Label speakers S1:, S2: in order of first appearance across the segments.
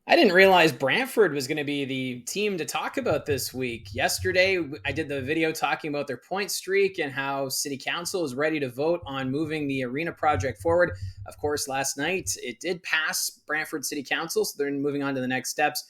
S1: I didn't realize Brantford was going to be the team to talk about this week. Yesterday, I did the video talking about their point streak and how City Council is ready to vote on moving the arena project forward. Of course, last night it did pass Brantford City Council, so they're moving on to the next steps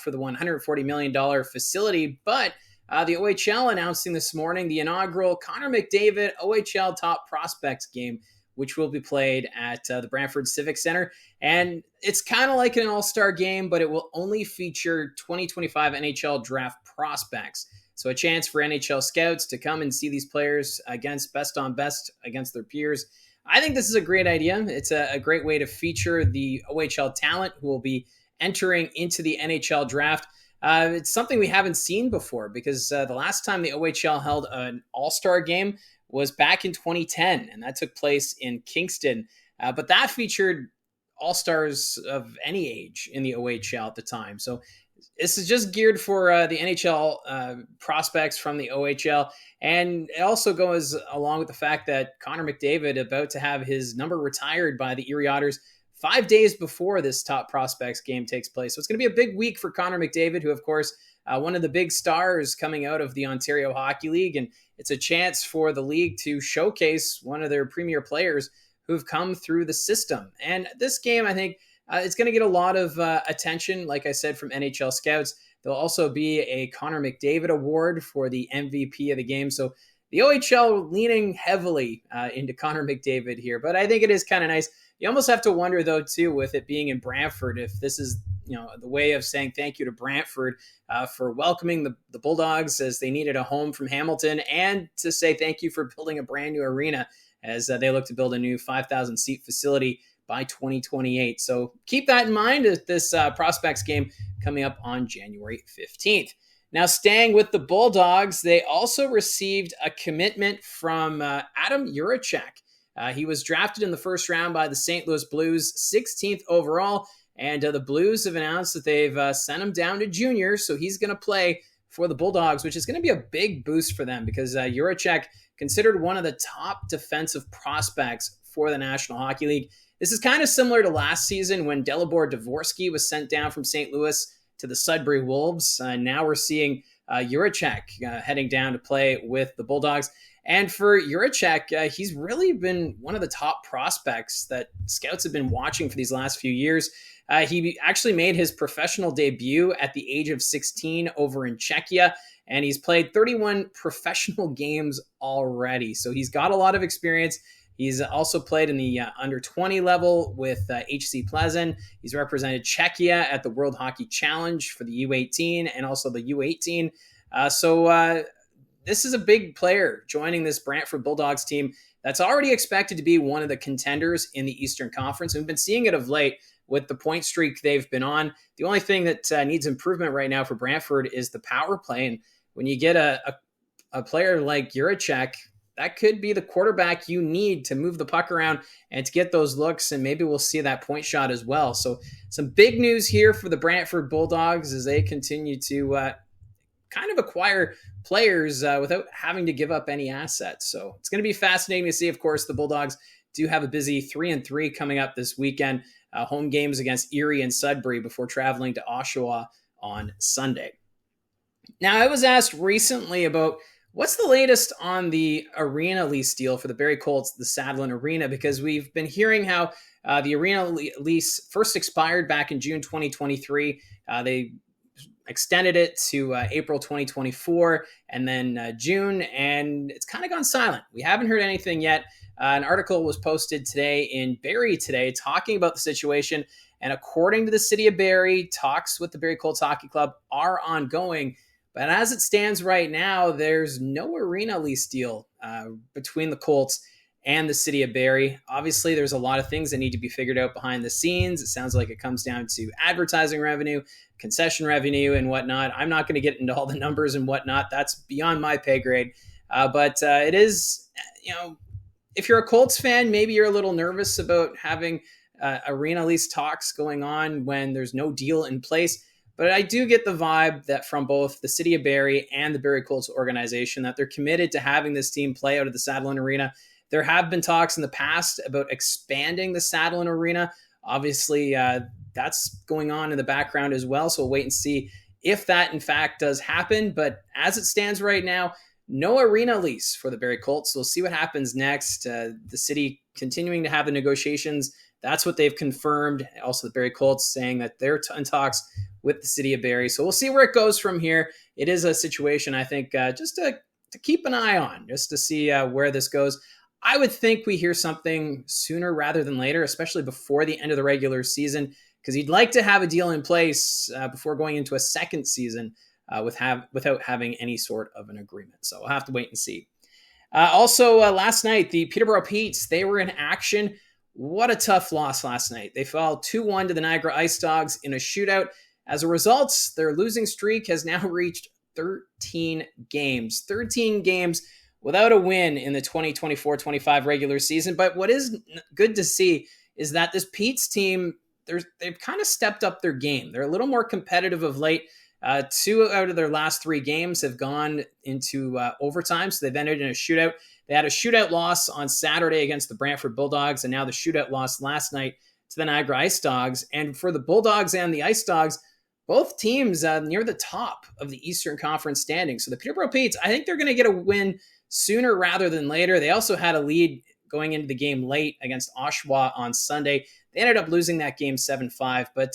S1: for the $140 million facility. But the OHL announcing this morning the inaugural Connor McDavid OHL Top Prospects game, which will be played at the Brantford Civic Center. And it's kind of like an all-star game, but it will only feature 2025 NHL draft prospects. So a chance for NHL scouts to come and see these players against best on best against their peers. I think this is a great idea. It's a great way to feature the OHL talent who will be entering into the NHL draft. It's something we haven't seen before because the last time the OHL held an all-star game was back in 2010, and that took place in Kingston. But that featured all-stars of any age in the OHL at the time. So this is just geared for the NHL prospects from the OHL. And it also goes along with the fact that Connor McDavid about to have his number retired by the Erie Otters 5 days before this top prospects game takes place. So it's going to be a big week for Connor McDavid, who, of course, one of the big stars coming out of the Ontario Hockey League. And it's a chance for the league to showcase one of their premier players who've come through the system. And this game, I think, it's going to get a lot of attention, like I said, from NHL scouts. There'll also be a Connor McDavid award for the MVP of the game. So the OHL leaning heavily into Connor McDavid here. But I think it is kind of nice. You almost have to wonder, though, too, with it being in Brantford, if this is the way of saying thank you to Brantford for welcoming the Bulldogs as they needed a home from Hamilton, and to say thank you for building a brand new arena as they look to build a new 5,000 seat facility by 2028. So keep that in mind at this prospects game coming up on January 15th. Now, staying with the Bulldogs, they also received a commitment from Adam Jiricek. He was drafted in the first round by the St. Louis Blues, 16th overall. And the Blues have announced that they've sent him down to junior, so he's going to play for the Bulldogs, which is going to be a big boost for them because Jiricek, considered one of the top defensive prospects for the National Hockey League. This is kind of similar to last season when Dalibor Dvorsky was sent down from St. Louis to the Sudbury Wolves. Now we're seeing Jiricek heading down to play with the Bulldogs. And for Jiricek, he's really been one of the top prospects that scouts have been watching for these last few years. He actually made his professional debut at the age of 16 over in Czechia, and he's played 31 professional games already. So he's got a lot of experience. He's also played in the under 20 level with HC Plzeň. He's represented Czechia at the World Hockey Challenge for the U18 and also the U18. This is a big player joining this Brantford Bulldogs team that's already expected to be one of the contenders in the Eastern Conference. We've been seeing it of late with the point streak they've been on. The only thing that needs improvement right now for Brantford is the power play. And when you get a player like Jiricek, that could be the quarterback you need to move the puck around and to get those looks, and maybe we'll see that point shot as well. So some big news here for the Brantford Bulldogs as they continue to kind of acquire players without having to give up any assets. So it's going to be fascinating to see. Of course, the Bulldogs do have a busy 3-3 coming up this weekend. Home games against Erie and Sudbury before traveling to Oshawa on Sunday. Now, I was asked recently about what's the latest on the arena lease deal for the Barrie Colts, the Sadlon Arena, because we've been hearing how the arena lease first expired back in June 2023. They extended it to April 2024 and then June, and it's kind of gone silent. We haven't heard anything yet. An article was posted today in Barrie today talking about the situation, and according to the city of Barrie, talks with the Barrie Colts Hockey Club are ongoing. But as it stands right now, there's no arena lease deal between the Colts and the city of Barrie. Obviously, there's a lot of things that need to be figured out behind the scenes. It sounds like it comes down to advertising revenue, concession revenue, and whatnot. I'm not going to get into all the numbers and whatnot. That's beyond my pay grade. But it is, if you're a Colts fan, maybe you're a little nervous about having arena lease talks going on when there's no deal in place. But I do get the vibe that from both the city of Barrie and the Barrie Colts organization that they're committed to having this team play out of the Sadlon Arena. There have been talks in the past about expanding the Sadlon Arena. Obviously, that's going on in the background as well. So we'll wait and see if that in fact does happen. But as it stands right now, no arena lease for the Barrie Colts. So we'll see what happens next. The city continuing to have the negotiations. That's what they've confirmed. Also, the Barrie Colts saying that they're in talks with the city of Barrie. So we'll see where it goes from here. It is a situation, I think, just to keep an eye on, just to see where this goes. I would think we hear something sooner rather than later, especially before the end of the regular season, because you'd like to have a deal in place before going into a second season without having any sort of an agreement. So we'll have to wait and see. Also, last night, the Peterborough Petes, they were in action. What a tough loss last night. They fell 2-1 to the Niagara Ice Dogs in a shootout. As a result, their losing streak has now reached 13 games. 13 games without a win in the 2024-25 regular season. But what is good to see is that this Petes team, they've kind of stepped up their game. They're a little more competitive of late. 2 out of their last 3 games have gone into overtime, so they've ended in a shootout. They had a shootout loss on Saturday against the Brantford Bulldogs, and now the shootout loss last night to the Niagara Ice Dogs. And for the Bulldogs and the Ice Dogs, both teams near the top of the Eastern Conference standings. So the Peterborough Petes, I think they're going to get a win sooner rather than later. They also had a lead going into the game late against Oshawa on Sunday. They ended up losing that game 7-5, but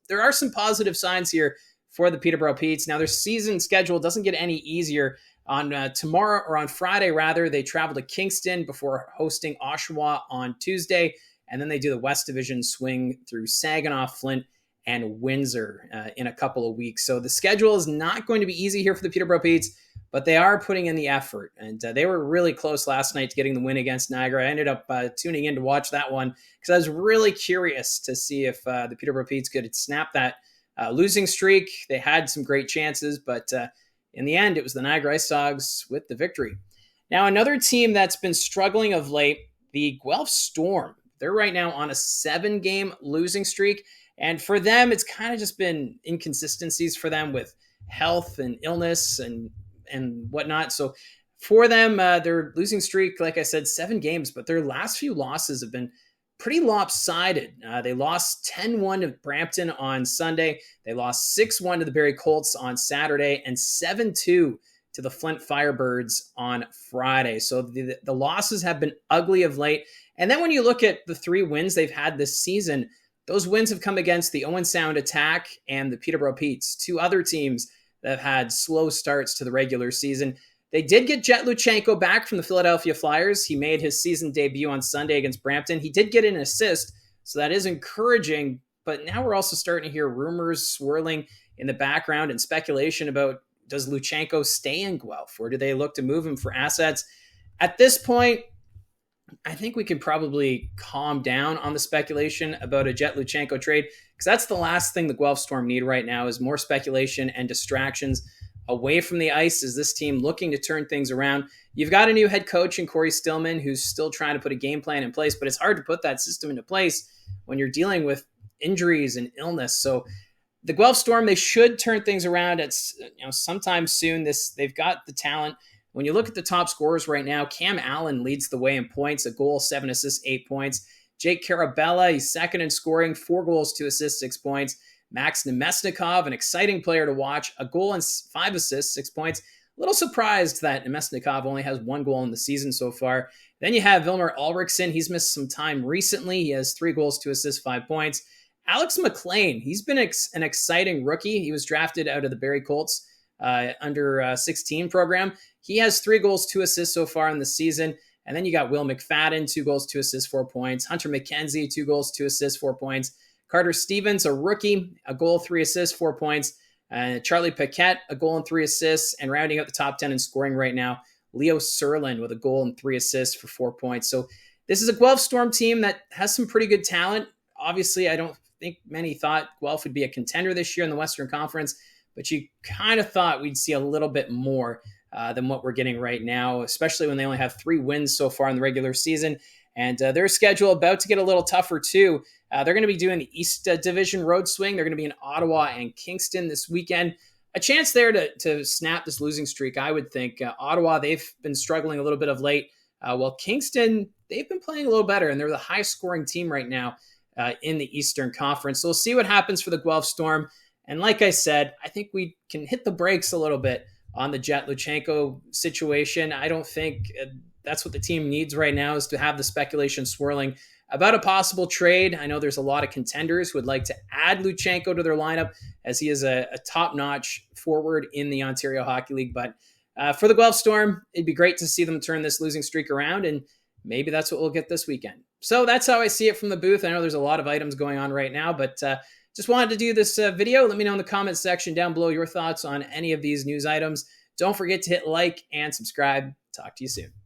S1: there are some positive signs here for the Peterborough Petes. Now, their season schedule doesn't get any easier. On tomorrow, or on Friday rather, they travel to Kingston before hosting Oshawa on Tuesday, and then they do the West Division swing through Saginaw, Flint, and Windsor in a couple of weeks. So the schedule is not going to be easy here for the Peterborough Petes, but they are putting in the effort. And they were really close last night to getting the win against Niagara. I ended up tuning in to watch that one because I was really curious to see if the Peterborough Petes could snap that losing streak. They had some great chances, but in the end, it was the Niagara Ice Dogs with the victory. Now, another team that's been struggling of late, the Guelph Storm. They're right now on a 7-game losing streak. And for them, it's kind of just been inconsistencies for them with health and illness and whatnot. So for them, their losing streak, like I said, 7 games, but their last few losses have been pretty lopsided. They lost 10-1 to Brampton on Sunday. They lost 6-1 to the Barrie Colts on Saturday and 7-2 to the Flint Firebirds on Friday. So the losses have been ugly of late. And then when you look at the 3 wins they've had this season, those wins have come against the Owen Sound Attack and the Peterborough Petes, 2 other teams that have had slow starts to the regular season. They did get Jet Luchenko back from the Philadelphia Flyers. He made his season debut on Sunday against Brampton. He did get an assist, so that is encouraging. But now we're also starting to hear rumors swirling in the background and speculation about, does Luchenko stay in Guelph, or do they look to move him for assets? At this point, I think we can probably calm down on the speculation about a Jet Luchenko trade, because that's the last thing the Guelph Storm need right now is more speculation and distractions away from the ice. Is this team looking to turn things around? You've got a new head coach in Corey Stillman who's still trying to put a game plan in place, but it's hard to put that system into place when you're dealing with injuries and illness. So the Guelph Storm, they should turn things around at sometime soon. They've got the talent. When you look at the top scorers right now, Cam Allen leads the way in points, a goal, 7 assists, 8 points. Jake Carabella, he's second in scoring, 4 goals, 2 assists, 6 points. Max Nemesnikov, an exciting player to watch, a goal and 5 assists, 6 points. A little surprised that Nemesnikov only has 1 goal in the season so far. Then you have Vilmer Ulrichsen. He's missed some time recently. He has 3 goals, 2 assists, 5 points. Alex McLean, he's been an exciting rookie. He was drafted out of the Barrie Colts under 16 program. He has 3 goals, 2 assists so far in the season. And then you got Will McFadden, 2 goals, 2 assists, 4 points. Hunter McKenzie, 2 goals, 2 assists, 4 points. Carter Stevens, a rookie, a goal, 3 assists, 4 points. Charlie Paquette, a goal and 3 assists. And rounding out the top 10 in scoring right now, Leo Serlin with a goal and 3 assists for 4 points. So this is a Guelph Storm team that has some pretty good talent. Obviously, I don't think many thought Guelph would be a contender this year in the Western Conference, but you kind of thought we'd see a little bit more than what we're getting right now, especially when they only have 3 wins so far in the regular season. And their schedule about to get a little tougher too. They're going to be doing the East Division road swing. They're going to be in Ottawa and Kingston this weekend. A chance there to snap this losing streak, I would think. Ottawa, they've been struggling a little bit of late. While Kingston, they've been playing a little better, and they're the high-scoring team right now. in the Eastern Conference. So we'll see what happens for the Guelph Storm. And like I said, I think we can hit the brakes a little bit on the Jet Luchenko situation. I don't think that's what the team needs right now, is to have the speculation swirling about a possible trade. I know there's a lot of contenders who would like to add Luchenko to their lineup, as he is a top-notch forward in the Ontario Hockey League. But for the Guelph Storm, it'd be great to see them turn this losing streak around, and maybe that's what we'll get this weekend. So that's how I see it from the booth. I know there's a lot of items going on right now, but just wanted to do this video. Let me know in the comments section down below your thoughts on any of these news items. Don't forget to hit like and subscribe. Talk to you soon.